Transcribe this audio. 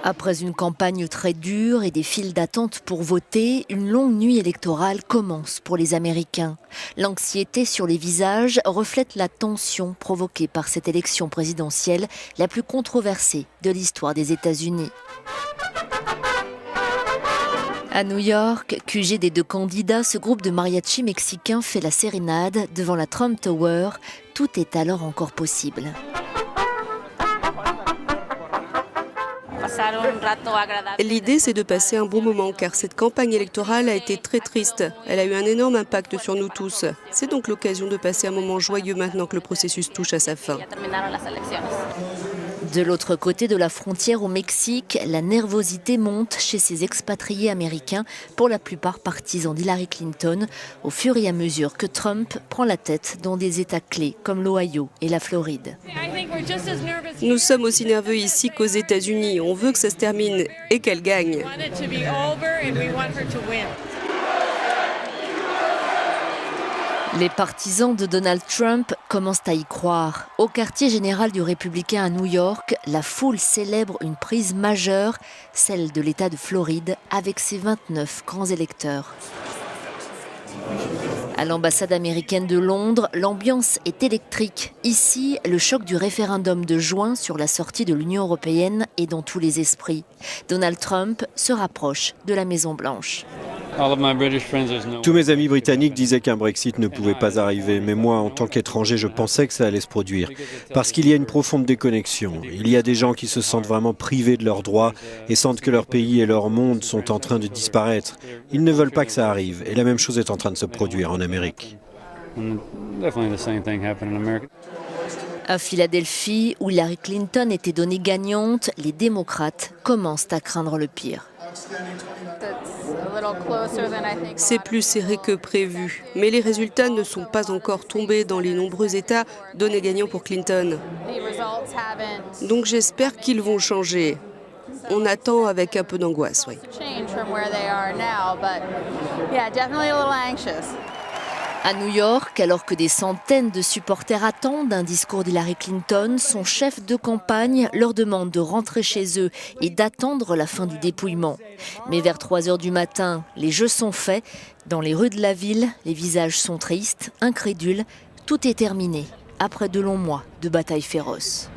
Après une campagne très dure et des files d'attente pour voter, une longue nuit électorale commence pour les Américains. L'anxiété sur les visages reflète la tension provoquée par cette élection présidentielle, la plus controversée de l'histoire des États-Unis. À New York, QG des deux candidats, ce groupe de mariachi mexicains fait la sérénade devant la Trump Tower. Tout est alors encore possible. L'idée, c'est de passer un bon moment, car cette campagne électorale a été très triste. Elle a eu un énorme impact sur nous tous. C'est donc l'occasion de passer un moment joyeux maintenant que le processus touche à sa fin. De l'autre côté de la frontière au Mexique, la nervosité monte chez ces expatriés américains, pour la plupart partisans d'Hillary Clinton, au fur et à mesure que Trump prend la tête dans des États clés comme l'Ohio et la Floride. Nous sommes aussi nerveux ici qu'aux États-Unis. On veut que ça se termine et qu'elle gagne. Les partisans de Donald Trump commencent à y croire. Au quartier général du Républicain à New York, la foule célèbre une prise majeure, celle de l'État de Floride, avec ses 29 grands électeurs. À l'ambassade américaine de Londres, l'ambiance est électrique. Ici, le choc du référendum de juin sur la sortie de l'Union européenne est dans tous les esprits. Donald Trump se rapproche de la Maison-Blanche. Tous mes amis britanniques disaient qu'un Brexit ne pouvait pas arriver, mais moi, en tant qu'étranger, je pensais que ça allait se produire. Parce qu'il y a une profonde déconnexion. Il y a des gens qui se sentent vraiment privés de leurs droits et sentent que leur pays et leur monde sont en train de disparaître. Ils ne veulent pas que ça arrive, et la même chose est en train de se produire en Amérique. À Philadelphie, où Hillary Clinton était donnée gagnante, les démocrates commencent à craindre le pire. C'est plus serré que prévu, mais les résultats ne sont pas encore tombés dans les nombreux États donnés gagnants pour Clinton. Donc j'espère qu'ils vont changer. On attend avec un peu d'angoisse, oui. À New York, alors que des centaines de supporters attendent un discours d'Hillary Clinton, son chef de campagne leur demande de rentrer chez eux et d'attendre la fin du dépouillement. Mais vers 3 heures du matin, les jeux sont faits. Dans les rues de la ville, les visages sont tristes, incrédules. Tout est terminé, après de longs mois de bataille féroce.